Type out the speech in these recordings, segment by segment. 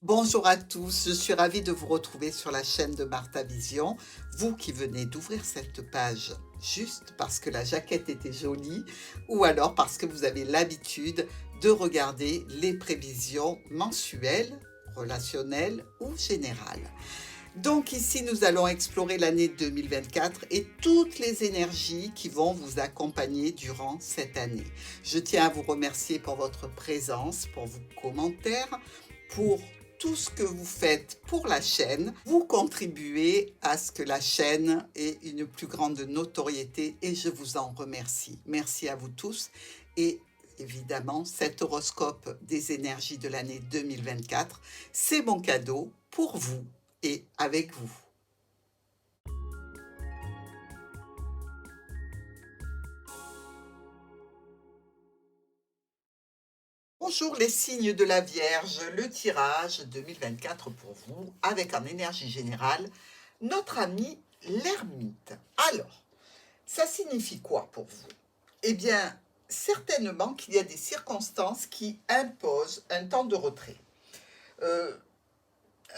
Bonjour à tous, je suis ravie de vous retrouver sur la chaîne de Martha Vision. Vous qui venez d'ouvrir cette page juste parce que la jaquette était jolie ou alors parce que vous avez l'habitude de regarder les prévisions mensuelles, relationnelles ou générales. Donc ici, nous allons explorer l'année 2024 et toutes les énergies qui vont vous accompagner durant cette année. Je tiens à vous remercier pour votre présence, pour vos commentaires, pour tout ce que vous faites pour la chaîne. Vous contribuez à ce que la chaîne ait une plus grande notoriété et je vous en remercie. Merci à vous tous et évidemment, cet horoscope des énergies de l'année 2024, c'est mon cadeau pour vous et avec vous. Bonjour les signes de la Vierge, le tirage 2024 pour vous, avec en énergie générale, notre ami l'ermite. Alors, ça signifie quoi pour vous? Eh bien, certainement qu'il y a des circonstances qui imposent un temps de retrait. Euh,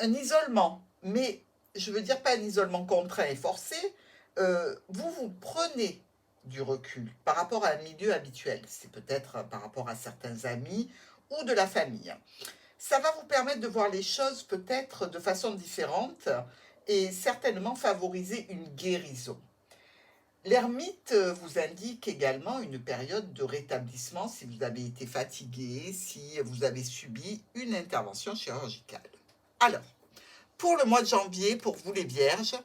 un isolement, mais je veux dire pas un isolement contraint et forcé, vous prenez du recul par rapport à un milieu habituel. C'est peut-être par rapport à certains amis ou de la famille. Ça va vous permettre de voir les choses peut-être de façon différente et certainement favoriser une guérison. L'ermite vous indique également une période de rétablissement si vous avez été fatigué, si vous avez subi une intervention chirurgicale. Alors, pour le mois de janvier, pour vous les vierges,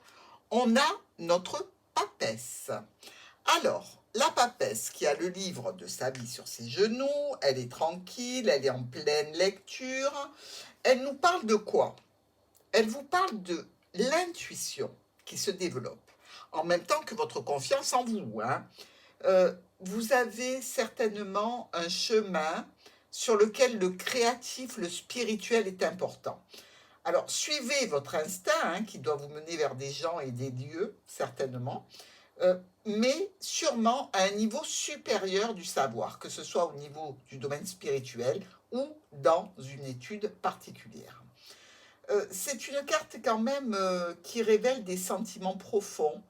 on a notre papesse. Alors, la papesse qui a le livre de sa vie sur ses genoux, elle est tranquille, elle est en pleine lecture. Elle nous parle de quoi? Elle vous parle de l'intuition qui se développe, en même temps que votre confiance en vous. Vous avez certainement un chemin sur lequel le créatif, le spirituel est important. Alors, suivez votre instinct, qui doit vous mener vers des gens et des lieux, certainement, mais sûrement à un niveau supérieur du savoir, que ce soit au niveau du domaine spirituel ou dans une étude particulière. C'est une carte quand même qui révèle des sentiments profonds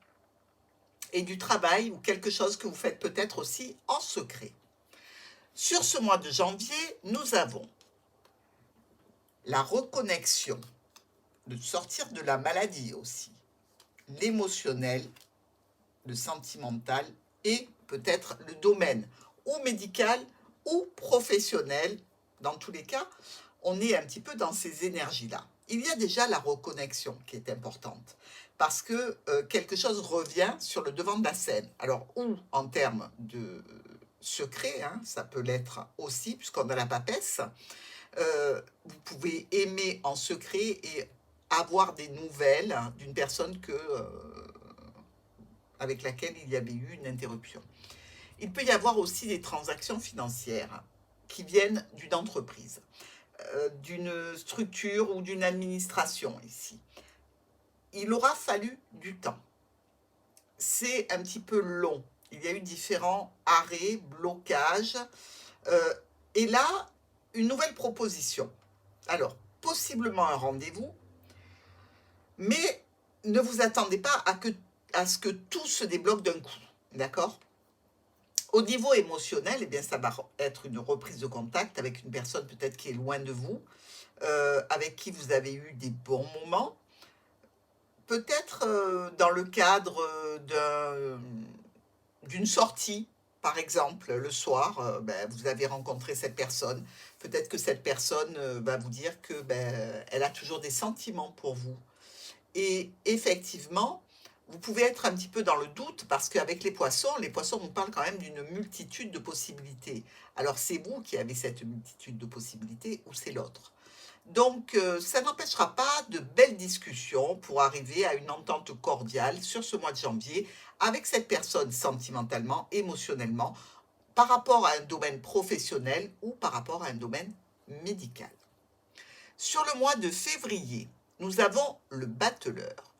et du travail ou quelque chose que vous faites peut-être aussi en secret. Sur ce mois de janvier, nous avons la reconnexion, de sortir de la maladie aussi, l'émotionnel, le sentimental et peut-être le domaine ou médical ou professionnel. Dans tous les cas, on est un petit peu dans ces énergies-là. Il y a déjà la reconnexion qui est importante parce que quelque chose revient sur le devant de la scène. Alors, ou en termes de secret, ça peut l'être aussi puisqu'on a la papesse. Vous pouvez aimer en secret et avoir des nouvelles d'une personne avec laquelle il y avait eu une interruption. Il peut y avoir aussi des transactions financières qui viennent d'une entreprise, d'une structure ou d'une administration ici. Il aura fallu du temps. C'est un petit peu long. Il y a eu différents arrêts, blocages. Et là, une nouvelle proposition. Alors, possiblement un rendez-vous, mais ne vous attendez pas à ce que tout se débloque d'un coup, d'accord? Au niveau émotionnel, eh bien, ça va être une reprise de contact avec une personne peut-être qui est loin de vous, avec qui vous avez eu des bons moments, peut-être dans le cadre d'une sortie, par exemple, le soir, vous avez rencontré cette personne. Peut-être que cette personne va vous dire que elle a toujours des sentiments pour vous. Et effectivement, vous pouvez être un petit peu dans le doute parce qu'avec les poissons nous parlent quand même d'une multitude de possibilités. Alors c'est vous qui avez cette multitude de possibilités ou c'est l'autre? Donc ça n'empêchera pas de belles discussions pour arriver à une entente cordiale sur ce mois de janvier avec cette personne sentimentalement, émotionnellement, par rapport à un domaine professionnel ou par rapport à un domaine médical. Sur le mois de février, nous avons le battleur,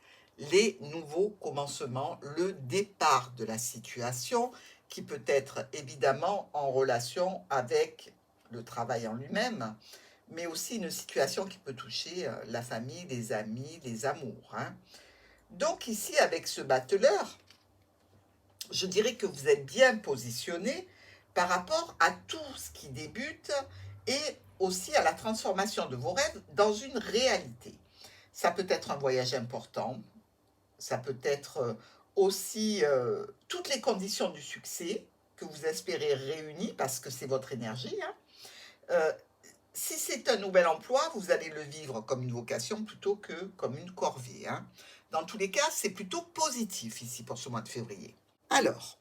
les nouveaux commencements, le départ de la situation qui peut être évidemment en relation avec le travail en lui-même, mais aussi une situation qui peut toucher la famille, les amis, les amours, hein. Donc ici, avec ce battleur, je dirais que vous êtes bien positionné par rapport à tout ce qui débute et aussi à la transformation de vos rêves dans une réalité. Ça peut être un voyage important, ça peut être aussi toutes les conditions du succès que vous espérez réunies parce que c'est votre énergie, hein. Euh, Si c'est un nouvel emploi, vous allez le vivre comme une vocation plutôt que comme une corvée, hein. Dans tous les cas, c'est plutôt positif ici pour ce mois de février. Alors,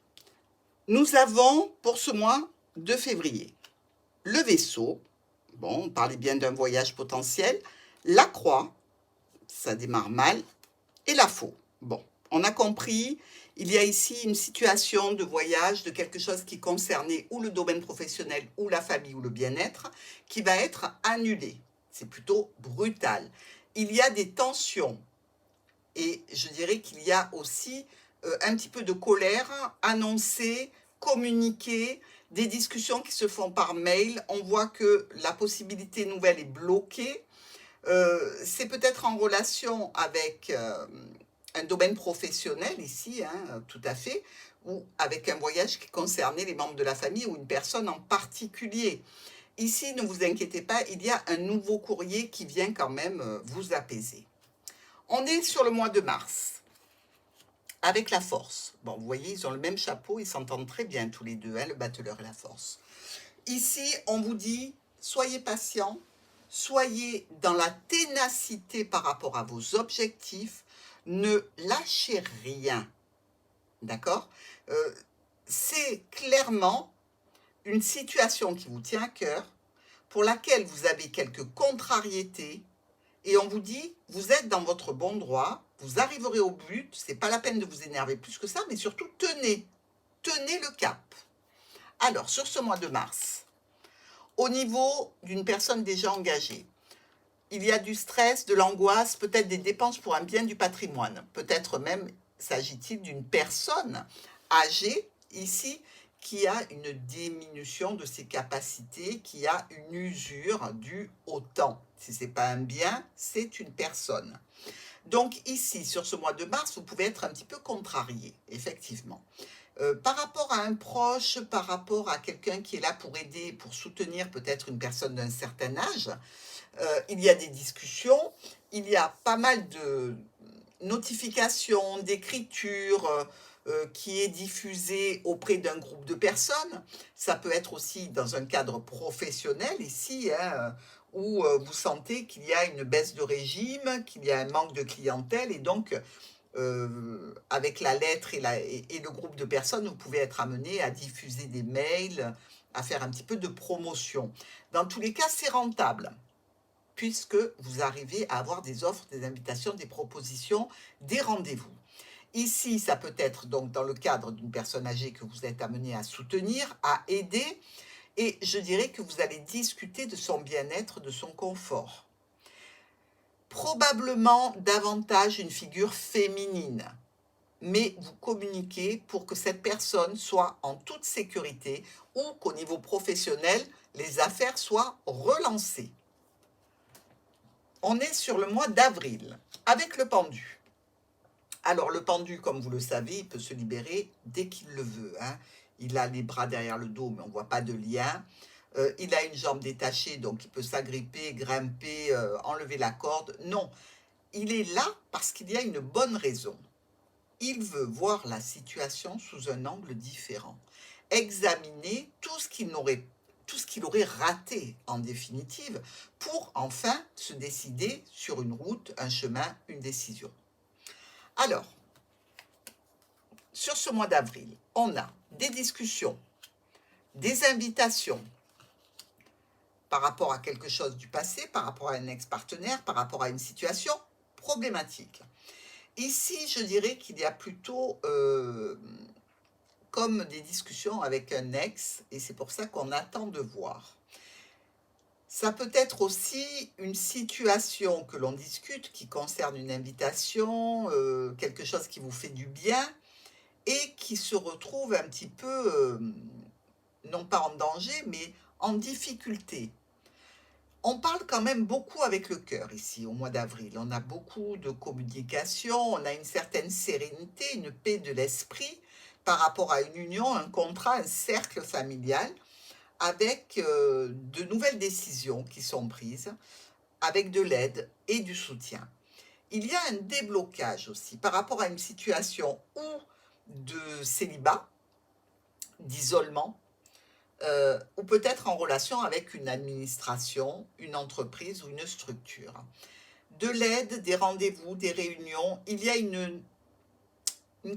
nous avons pour ce mois de février le Vaisseau. Bon, on parlait bien d'un voyage potentiel. La Croix, ça démarre mal. Et la Faux. Bon, on a compris, il y a ici une situation de voyage, de quelque chose qui concernait ou le domaine professionnel, ou la famille, ou le bien-être, qui va être annulé. C'est plutôt brutal. Il y a des tensions. Et je dirais qu'il y a aussi un petit peu de colère annoncée, communiquée, des discussions qui se font par mail. On voit que la possibilité nouvelle est bloquée. C'est peut-être en relation avec un domaine professionnel ici, hein, tout à fait, ou avec un voyage qui concernait les membres de la famille ou une personne en particulier. Ici, ne vous inquiétez pas, il y a un nouveau courrier qui vient quand même vous apaiser. On est sur le mois de mars, avec la Force. Bon, vous voyez, ils ont le même chapeau, ils s'entendent très bien tous les deux, hein, le battleur et la Force. Ici, on vous dit, soyez patient, soyez dans la ténacité par rapport à vos objectifs, ne lâchez rien, d'accord? C'est clairement une situation qui vous tient à cœur, pour laquelle vous avez quelques contrariétés, et on vous dit, vous êtes dans votre bon droit, vous arriverez au but, c'est pas la peine de vous énerver plus que ça, mais surtout tenez le cap. Alors, sur ce mois de mars, au niveau d'une personne déjà engagée, il y a du stress, de l'angoisse, peut-être des dépenses pour un bien du patrimoine. Peut-être même s'agit-il d'une personne âgée ici qui a une diminution de ses capacités, qui a une usure due au temps. Si ce n'est pas un bien, c'est une personne. Donc ici, sur ce mois de mars, vous pouvez être un petit peu contrarié, effectivement. Par rapport à un proche, par rapport à quelqu'un qui est là pour aider, pour soutenir peut-être une personne d'un certain âge, il y a des discussions, il y a pas mal de notifications, d'écriture qui est diffusée auprès d'un groupe de personnes. Ça peut être aussi dans un cadre professionnel ici, hein, où vous sentez qu'il y a une baisse de régime, qu'il y a un manque de clientèle, et donc avec la lettre et le groupe de personnes, vous pouvez être amené à diffuser des mails, à faire un petit peu de promotion. Dans tous les cas, c'est rentable, puisque vous arrivez à avoir des offres, des invitations, des propositions, des rendez-vous. Ici, ça peut être donc dans le cadre d'une personne âgée que vous êtes amené à soutenir, à aider, et je dirais que vous allez discuter de son bien-être, de son confort. Probablement davantage une figure féminine, mais vous communiquez pour que cette personne soit en toute sécurité ou qu'au niveau professionnel, les affaires soient relancées. On est sur le mois d'avril, avec le pendu. Alors, le pendu, comme vous le savez, il peut se libérer dès qu'il le veut, hein. Il a les bras derrière le dos, mais on ne voit pas de lien. Il a une jambe détachée, donc il peut s'agripper, grimper, enlever la corde. Non, il est là parce qu'il y a une bonne raison. Il veut voir la situation sous un angle différent. Examiner tout ce qu'il aurait raté en définitive pour enfin se décider sur une route, un chemin, une décision. Alors, sur ce mois d'avril, on a des discussions, des invitations par rapport à quelque chose du passé, par rapport à un ex-partenaire, par rapport à une situation problématique. Ici, je dirais qu'il y a plutôt comme des discussions avec un ex, et c'est pour ça qu'on attend de voir. Ça peut être aussi une situation que l'on discute qui concerne une invitation, quelque chose qui vous fait du bien et qui se retrouve un petit peu, non pas en danger, mais en difficulté. On parle quand même beaucoup avec le cœur ici, au mois d'avril. On a beaucoup de communication, on a une certaine sérénité, une paix de l'esprit par rapport à une union, un contrat, un cercle familial, avec de nouvelles décisions qui sont prises, avec de l'aide et du soutien. Il y a un déblocage aussi par rapport à une situation ou de célibat, d'isolement, ou peut-être en relation avec une administration, une entreprise ou une structure. De l'aide, des rendez-vous, des réunions, il y a une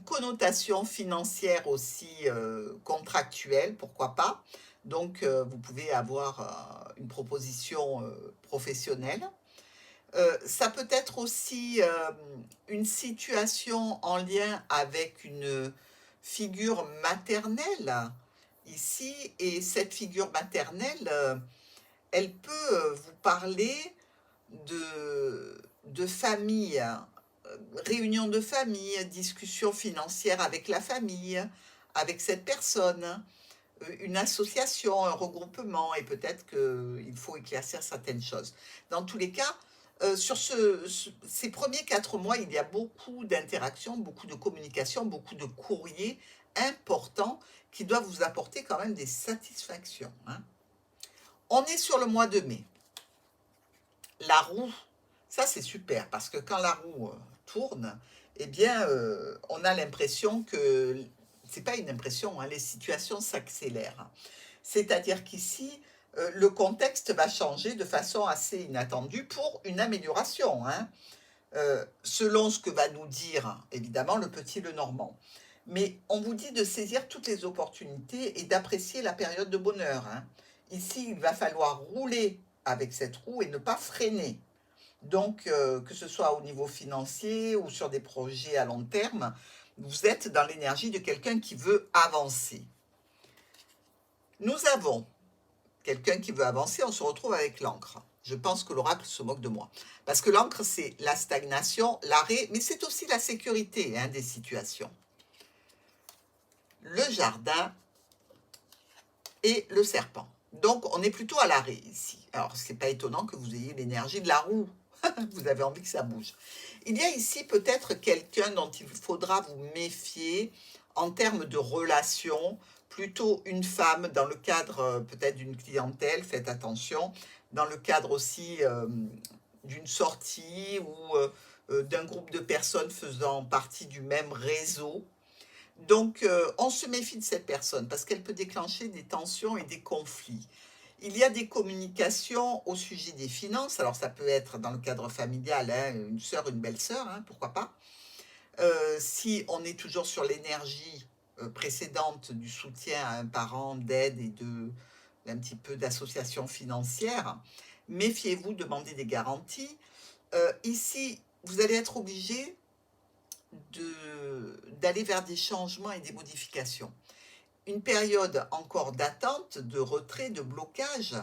connotation financière aussi contractuelle, pourquoi pas. Donc, vous pouvez avoir une proposition professionnelle. Ça peut être aussi une situation en lien avec une figure maternelle ici, et cette figure maternelle, elle peut vous parler de famille, réunion de famille, discussion financière avec la famille, avec cette personne, une association, un regroupement, et peut-être qu'il faut éclaircir certaines choses. Dans tous les cas, sur ces premiers 4 mois, il y a beaucoup d'interactions, beaucoup de communication, beaucoup de courriers importants qui doivent vous apporter quand même des satisfactions, hein. On est sur le mois de mai. La roue, ça c'est super parce que quand la roue tourne, eh bien, on a l'impression que, c'est pas une impression, hein, les situations s'accélèrent. C'est-à-dire qu'ici, le contexte va changer de façon assez inattendue pour une amélioration, hein, selon ce que va nous dire, évidemment, le petit Lenormand. Mais on vous dit de saisir toutes les opportunités et d'apprécier la période de bonheur, hein. Ici, il va falloir rouler avec cette roue et ne pas freiner. Donc, que ce soit au niveau financier ou sur des projets à long terme, vous êtes dans l'énergie de quelqu'un qui veut avancer. Nous avons quelqu'un qui veut avancer, on se retrouve avec l'encre. Je pense que l'oracle se moque de moi. Parce que l'encre, c'est la stagnation, l'arrêt, mais c'est aussi la sécurité, hein, des situations. Le jardin et le serpent. Donc, on est plutôt à l'arrêt ici. Alors, ce n'est pas étonnant que vous ayez l'énergie de la roue. Vous avez envie que ça bouge. Il y a ici peut-être quelqu'un dont il faudra vous méfier en termes de relations, plutôt une femme dans le cadre peut-être d'une clientèle, faites attention, dans le cadre aussi d'une sortie ou d'un groupe de personnes faisant partie du même réseau. Donc, on se méfie de cette personne parce qu'elle peut déclencher des tensions et des conflits. Il y a des communications au sujet des finances. Alors, ça peut être dans le cadre familial, hein, une sœur, une belle-sœur, hein, pourquoi pas. Si on est toujours sur l'énergie précédente du soutien à un parent, d'aide et d'un petit peu d'association financière, méfiez-vous, demandez des garanties. Ici, vous allez être obligé d'aller vers des changements et des modifications. Une période encore d'attente, de retrait, de blocage,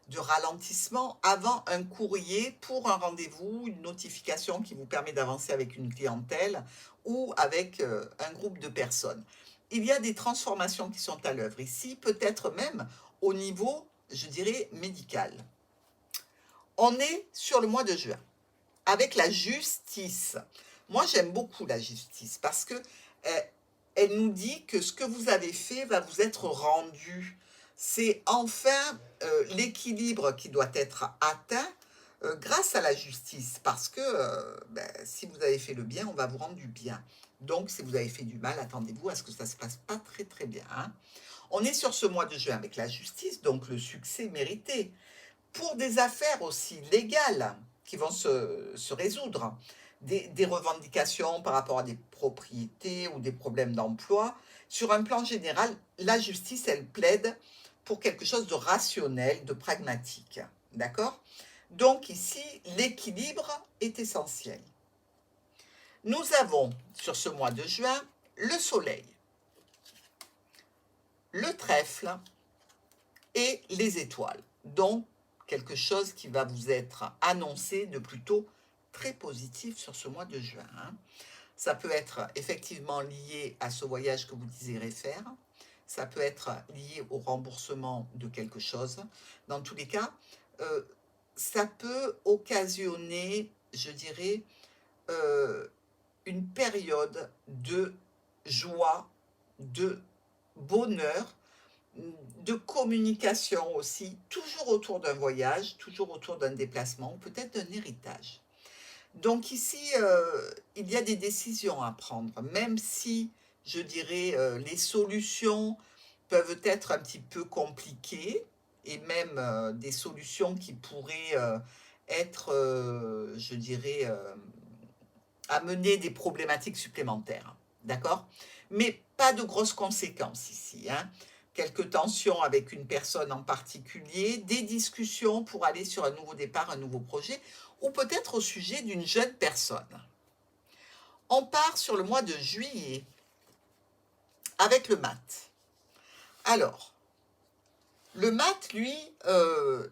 de ralentissement avant un courrier pour un rendez-vous, une notification qui vous permet d'avancer avec une clientèle ou avec un groupe de personnes. Il y a des transformations qui sont à l'œuvre ici, peut-être même au niveau, je dirais, médical. On est sur le mois de juin avec la justice. Moi, j'aime beaucoup la justice parce que elle nous dit que ce que vous avez fait va vous être rendu. C'est enfin l'équilibre qui doit être atteint grâce à la justice. Parce que si vous avez fait le bien, on va vous rendre du bien. Donc, si vous avez fait du mal, attendez-vous à ce que ça ne se passe pas très très bien, hein. On est sur ce mois de juin avec la justice, donc le succès mérité. Pour des affaires aussi légales qui vont se résoudre, des revendications par rapport à des propriétés ou des problèmes d'emploi. Sur un plan général, la justice, elle plaide pour quelque chose de rationnel, de pragmatique. D'accord? Donc ici, l'équilibre est essentiel. Nous avons, sur ce mois de juin, le soleil, le trèfle et les étoiles. Donc, quelque chose qui va vous être annoncé de plutôt très positif sur ce mois de juin, hein. Ça peut être effectivement lié à ce voyage que vous désirez faire. Ça peut être lié au remboursement de quelque chose. Dans tous les cas, ça peut occasionner, je dirais, euh, une période de joie, de bonheur, de communication aussi, toujours autour d'un voyage, toujours autour d'un déplacement, peut-être d'un héritage. Donc ici, il y a des décisions à prendre, même si, je dirais, les solutions peuvent être un petit peu compliquées, et même des solutions qui pourraient être, je dirais, amener des problématiques supplémentaires. D'accord? Mais pas de grosses conséquences ici, hein. Quelques tensions avec une personne en particulier, des discussions pour aller sur un nouveau départ, un nouveau projet, ou peut-être au sujet d'une jeune personne. On part sur le mois de juillet avec le mat. Alors, le mat, lui,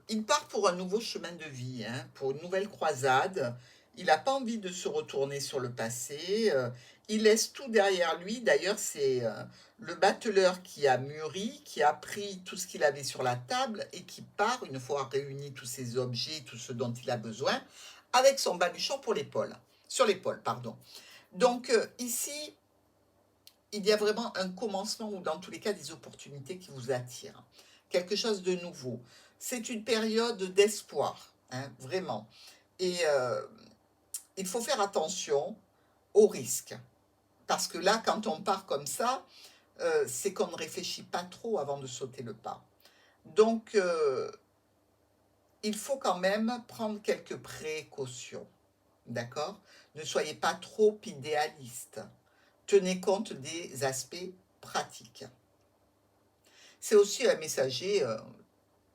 il part pour un nouveau chemin de vie, hein, pour une nouvelle croisade. Il n'a pas envie de se retourner sur le passé. Il laisse tout derrière lui. D'ailleurs, c'est le battleur qui a mûri, qui a pris tout ce qu'il avait sur la table et qui part, une fois réuni tous ses objets, tout ce dont il a besoin, avec son baluchon pour l'épaule, sur l'épaule, pardon. Donc ici, il y a vraiment un commencement ou dans tous les cas des opportunités qui vous attirent. Quelque chose de nouveau. C'est une période d'espoir, hein, vraiment. Et il faut faire attention aux risques. Parce que là, quand on part comme ça, c'est qu'on ne réfléchit pas trop avant de sauter le pas. Donc, il faut quand même prendre quelques précautions. D'accord? Ne soyez pas trop idéaliste. Tenez compte des aspects pratiques. C'est aussi un messager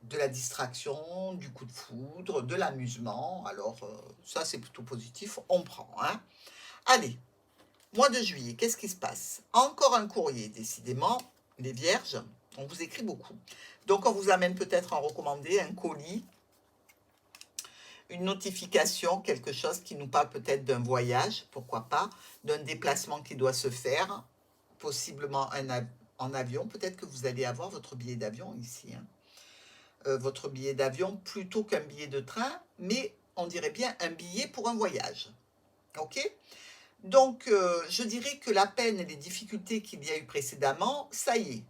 de la distraction, du coup de foudre, de l'amusement. Alors, ça, c'est plutôt positif. On prend, hein. Allez, mois de juillet, qu'est-ce qui se passe? Encore un courrier, décidément. Les vierges, on vous écrit beaucoup. Donc, on vous amène peut-être en recommandé un colis, une notification, quelque chose qui nous parle peut-être d'un voyage, pourquoi pas, d'un déplacement qui doit se faire, possiblement en avion. Peut-être que vous allez avoir votre billet d'avion ici, hein. Votre billet d'avion plutôt qu'un billet de train, mais on dirait bien un billet pour un voyage. Ok? Donc, je dirais que la peine et les difficultés qu'il y a eu précédemment, ça y est,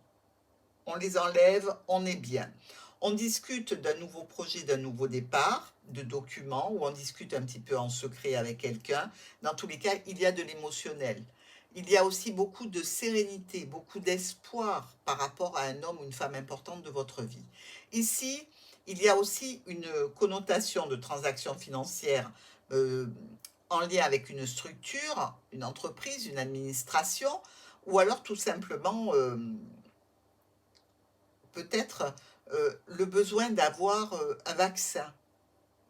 on les enlève, on est bien. On discute d'un nouveau projet, d'un nouveau départ, de documents, ou on discute un petit peu en secret avec quelqu'un. Dans tous les cas, il y a de l'émotionnel. Il y a aussi beaucoup de sérénité, beaucoup d'espoir par rapport à un homme ou une femme importante de votre vie. Ici, il y a aussi une connotation de transaction financière en lien avec une structure, une entreprise, une administration, ou alors tout simplement peut-être le besoin d'avoir un vaccin,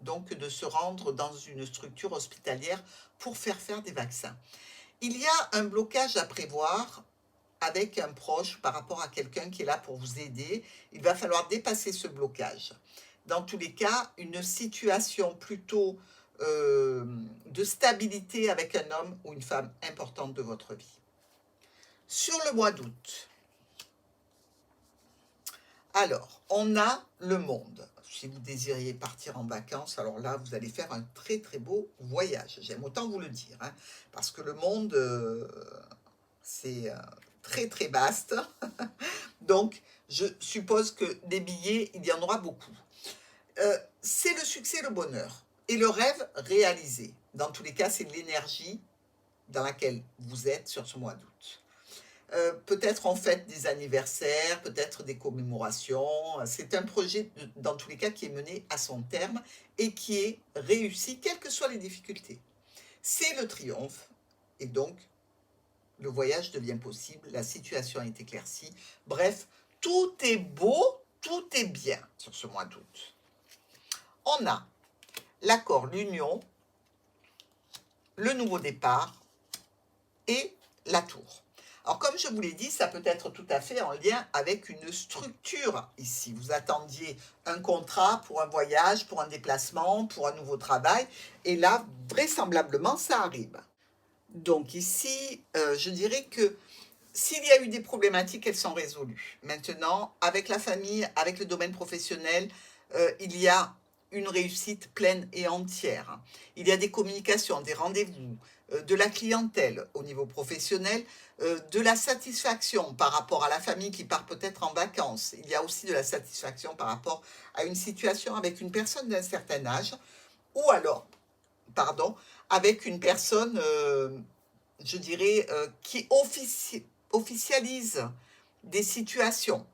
donc de se rendre dans une structure hospitalière pour faire des vaccins. Il y a un blocage à prévoir avec un proche par rapport à quelqu'un qui est là pour vous aider. Il va falloir dépasser ce blocage. Dans tous les cas, une situation plutôt de stabilité avec un homme ou une femme importante de votre vie. Sur le mois d'août, alors, on a le monde. Si vous désiriez partir en vacances, alors là, vous allez faire un très très beau voyage. J'aime autant vous le dire, hein, parce que le monde, c'est très très vaste. Donc, je suppose que des billets, il y en aura beaucoup. C'est le succès, le bonheur et le rêve réalisé. Dans tous les cas, c'est l'énergie dans laquelle vous êtes sur ce mois d'août. Peut-être en fait des anniversaires, peut-être des commémorations. C'est un projet, dans tous les cas, qui est mené à son terme et qui est réussi, quelles que soient les difficultés. C'est le triomphe et donc le voyage devient possible, la situation est éclaircie. Bref, tout est beau, tout est bien sur ce mois d'août. On a l'accord, l'union, le nouveau départ et la tour. Alors, comme je vous l'ai dit, ça peut être tout à fait en lien avec une structure ici. Vous attendiez un contrat pour un voyage, pour un déplacement, pour un nouveau travail, et là, vraisemblablement, ça arrive. Donc ici, je dirais que s'il y a eu des problématiques, elles sont résolues. Maintenant, avec la famille, avec le domaine professionnel, il y a une réussite pleine et entière. Il y a des communications, des rendez-vous, de la clientèle au niveau professionnel, de la satisfaction par rapport à la famille qui part peut-être en vacances. Il y a aussi de la satisfaction par rapport à une situation avec une personne d'un certain âge, ou alors, pardon, avec une personne, je dirais, qui officialise des situations.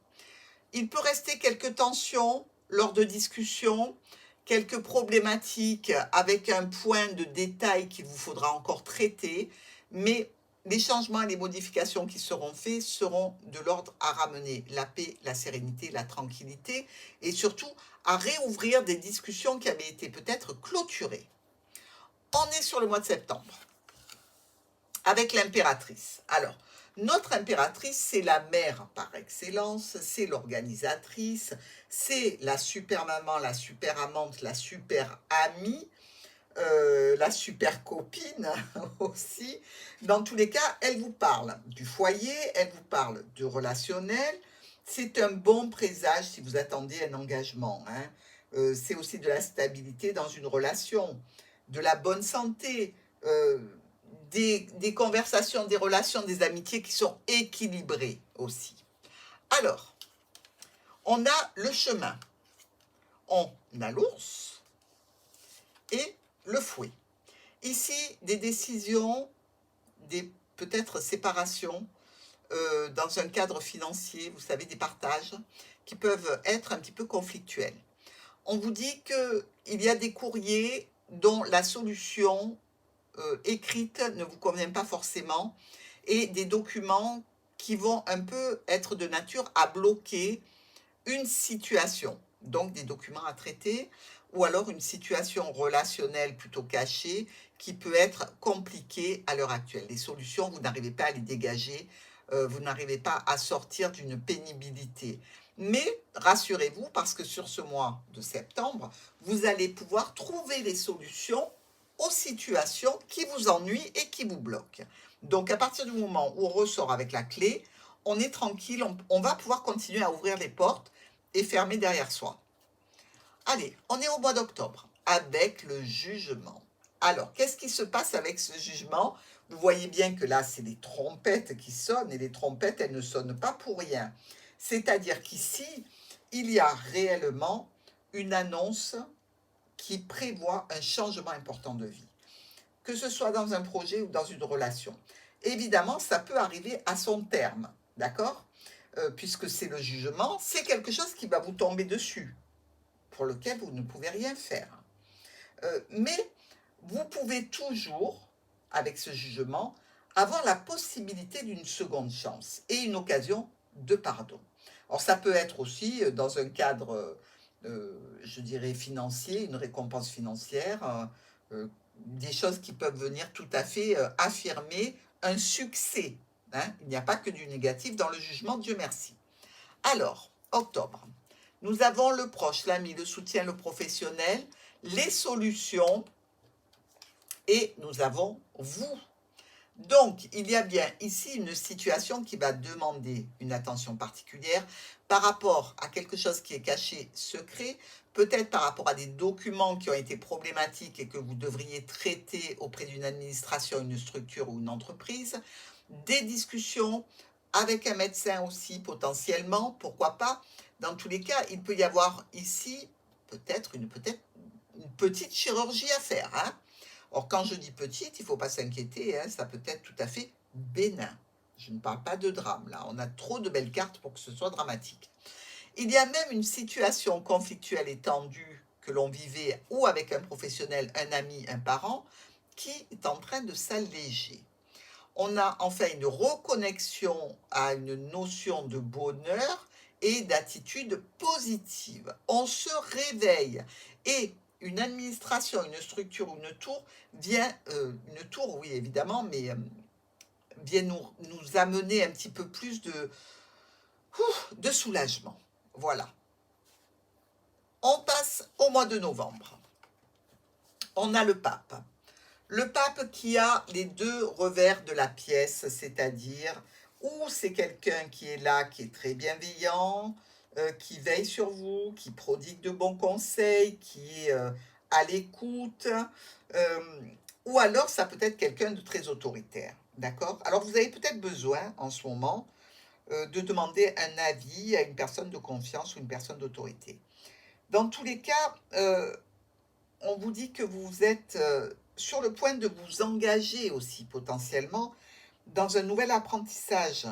Il peut rester quelques tensions lors de discussions, quelques problématiques avec un point de détail qu'il vous faudra encore traiter, mais les changements et les modifications qui seront faits seront de l'ordre à ramener la paix, la sérénité, la tranquillité et surtout à réouvrir des discussions qui avaient été peut-être clôturées. On est sur le mois de septembre avec l'impératrice. Alors, notre impératrice, c'est la mère par excellence, c'est l'organisatrice, c'est la super maman, la super amante, la super amie, la super copine aussi. Dans tous les cas, elle vous parle du foyer, elle vous parle du relationnel. C'est un bon présage si vous attendez un engagement, hein. C'est aussi de la stabilité dans une relation, de la bonne santé, des conversations, des relations, des amitiés qui sont équilibrées aussi. Alors, on a le chemin, on a l'ours et le fouet. Ici, des décisions, des peut-être séparations dans un cadre financier, vous savez, des partages qui peuvent être un petit peu conflictuels. On vous dit qu'il y a des courriers dont la solution écrite ne vous convient pas forcément et des documents qui vont un peu être de nature à bloquer une situation, donc des documents à traiter ou alors une situation relationnelle plutôt cachée qui peut être compliquée à l'heure actuelle. Les solutions, vous n'arrivez pas à les dégager, vous n'arrivez pas à sortir d'une pénibilité. Mais rassurez-vous, parce que sur ce mois de septembre, vous allez pouvoir trouver des solutions aux situations qui vous ennuient et qui vous bloquent. Donc à partir du moment où on ressort avec la clé, on est tranquille, on va pouvoir continuer à ouvrir les portes et fermer derrière soi. Allez, on est au mois d'octobre avec le jugement. Alors, qu'est-ce qui se passe avec ce jugement? Vous voyez bien que là, c'est les trompettes qui sonnent et les trompettes, elles ne sonnent pas pour rien. C'est-à-dire qu'ici, il y a réellement une annonce qui prévoit un changement important de vie, que ce soit dans un projet ou dans une relation. Évidemment, ça peut arriver à son terme, d'accord? Puisque c'est le jugement, c'est quelque chose qui va vous tomber dessus, pour lequel vous ne pouvez rien faire. Mais vous pouvez toujours, avec ce jugement, avoir la possibilité d'une seconde chance et une occasion de pardon. Alors ça peut être aussi dans un cadre, je dirais, financier, une récompense financière, des choses qui peuvent venir tout à fait affirmer un succès, hein. Il n'y a pas que du négatif dans le jugement, Dieu merci. Alors, octobre, nous avons le proche, l'ami, le soutien, le professionnel, les solutions et nous avons vous. Donc, il y a bien ici une situation qui va demander une attention particulière par rapport à quelque chose qui est caché, secret, peut-être par rapport à des documents qui ont été problématiques et que vous devriez traiter auprès d'une administration, une structure ou une entreprise, des discussions avec un médecin aussi potentiellement, pourquoi pas. Dans tous les cas, il peut y avoir ici peut-être une petite chirurgie à faire, hein. Or, quand je dis petite, il ne faut pas s'inquiéter, hein, ça peut être tout à fait bénin. Je ne parle pas de drame, là. On a trop de belles cartes pour que ce soit dramatique. Il y a même une situation conflictuelle et tendue que l'on vivait ou avec un professionnel, un ami, un parent, qui est en train de s'alléger. On a enfin une reconnexion à une notion de bonheur et d'attitude positive. On se réveille et une administration, une structure ou une tour vient, une tour oui évidemment, mais vient nous amener un petit peu plus de soulagement. Voilà. On passe au mois de novembre. On a le pape. Le pape qui a les deux revers de la pièce, c'est-à-dire où c'est quelqu'un qui est là, qui est très bienveillant, qui veille sur vous, qui prodigue de bons conseils, qui est à l'écoute, ou alors ça peut être quelqu'un de très autoritaire, d'accord? Alors vous avez peut-être besoin en ce moment de demander un avis à une personne de confiance ou une personne d'autorité. Dans tous les cas, on vous dit que vous êtes sur le point de vous engager aussi potentiellement dans un nouvel apprentissage.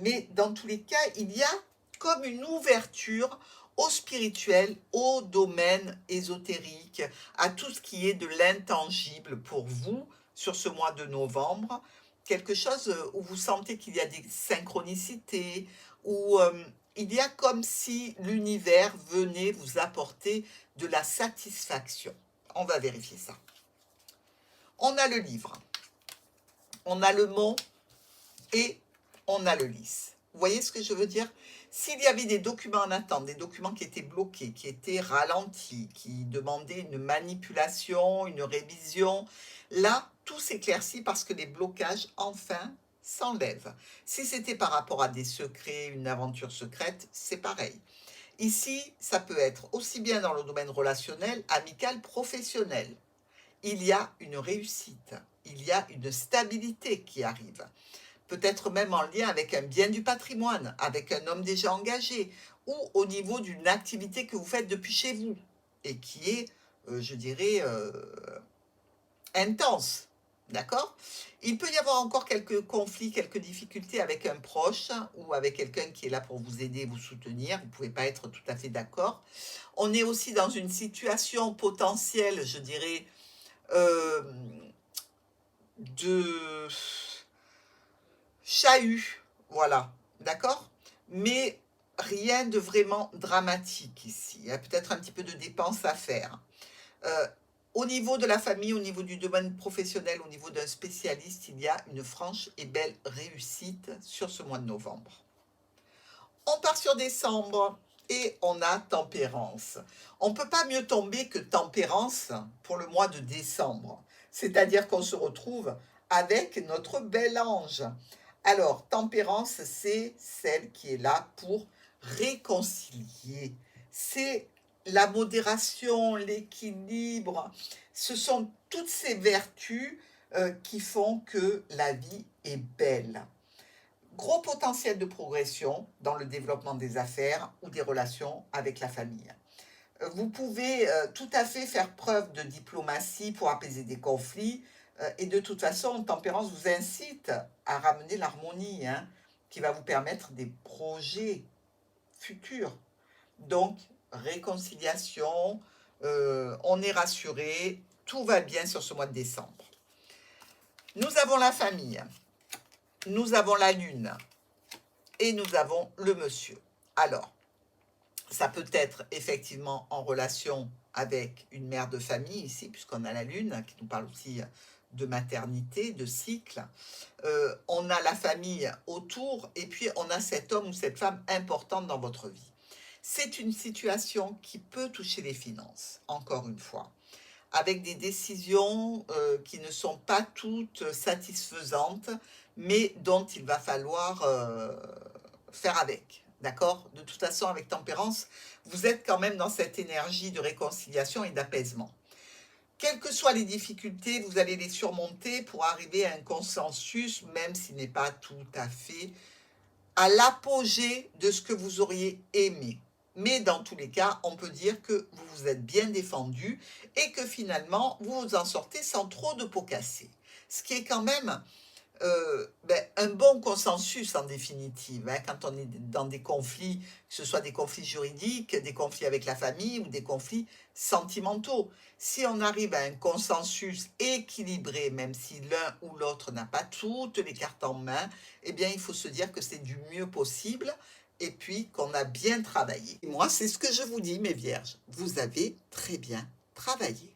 Mais dans tous les cas, il y a comme une ouverture au spirituel, au domaine ésotérique, à tout ce qui est de l'intangible pour vous sur ce mois de novembre. Quelque chose où vous sentez qu'il y a des synchronicités, où il y a comme si l'univers venait vous apporter de la satisfaction. On va vérifier ça. On a le livre, on a le mot et on a le lys. Vous voyez ce que je veux dire? S'il y avait des documents en attente, des documents qui étaient bloqués, qui étaient ralentis, qui demandaient une manipulation, une révision, là, tout s'éclaircit parce que les blocages, enfin, s'enlèvent. Si c'était par rapport à des secrets, une aventure secrète, c'est pareil. Ici, ça peut être aussi bien dans le domaine relationnel, amical, professionnel. Il y a une réussite, il y a une stabilité qui arrive. Peut-être même en lien avec un bien du patrimoine, avec un homme déjà engagé, ou au niveau d'une activité que vous faites depuis chez vous, et qui est, je dirais, intense. D'accord? Il peut y avoir encore quelques conflits, quelques difficultés avec un proche ou avec quelqu'un qui est là pour vous aider, vous soutenir. Vous ne pouvez pas être tout à fait d'accord. On est aussi dans une situation potentielle, je dirais, de chahut. Voilà. D'accord? Mais rien de vraiment dramatique ici. Il y a peut-être un petit peu de dépenses à faire. Euh, Au niveau de la famille, au niveau du domaine professionnel, au niveau d'un spécialiste, il y a une franche et belle réussite sur ce mois de novembre. On part sur décembre et on a tempérance. On ne peut pas mieux tomber que tempérance pour le mois de décembre. C'est-à-dire qu'on se retrouve avec notre bel ange. Alors, tempérance, c'est celle qui est là pour réconcilier. C'est la modération, l'équilibre. Ce sont toutes ces vertus qui font que la vie est belle. Gros potentiel de progression dans le développement des affaires ou des relations avec la famille. Vous pouvez tout à fait faire preuve de diplomatie pour apaiser des conflits. Et de toute façon, Tempérance vous incite à ramener l'harmonie, hein, qui va vous permettre des projets futurs. Donc, réconciliation, on est rassuré, tout va bien sur ce mois de décembre. Nous avons la famille, nous avons la lune et nous avons le monsieur. Alors, ça peut être effectivement en relation avec une mère de famille ici, puisqu'on a la lune qui nous parle aussi de maternité, de cycle. On a la famille autour et puis on a cet homme ou cette femme importante dans votre vie. C'est une situation qui peut toucher les finances, encore une fois, avec des décisions qui ne sont pas toutes satisfaisantes, mais dont il va falloir faire avec. D'accord? De toute façon, avec tempérance, vous êtes quand même dans cette énergie de réconciliation et d'apaisement. Quelles que soient les difficultés, vous allez les surmonter pour arriver à un consensus, même s'il n'est pas tout à fait à l'apogée de ce que vous auriez aimé. Mais dans tous les cas, on peut dire que vous vous êtes bien défendu et que finalement, vous vous en sortez sans trop de pots cassés. Ce qui est quand même un bon consensus en définitive, hein, quand on est dans des conflits, que ce soit des conflits juridiques, des conflits avec la famille ou des conflits sentimentaux. Si on arrive à un consensus équilibré, même si l'un ou l'autre n'a pas toutes les cartes en main, eh bien il faut se dire que c'est du mieux possible et puis qu'on a bien travaillé. Et moi, c'est ce que je vous dis, mes vierges, vous avez très bien travaillé.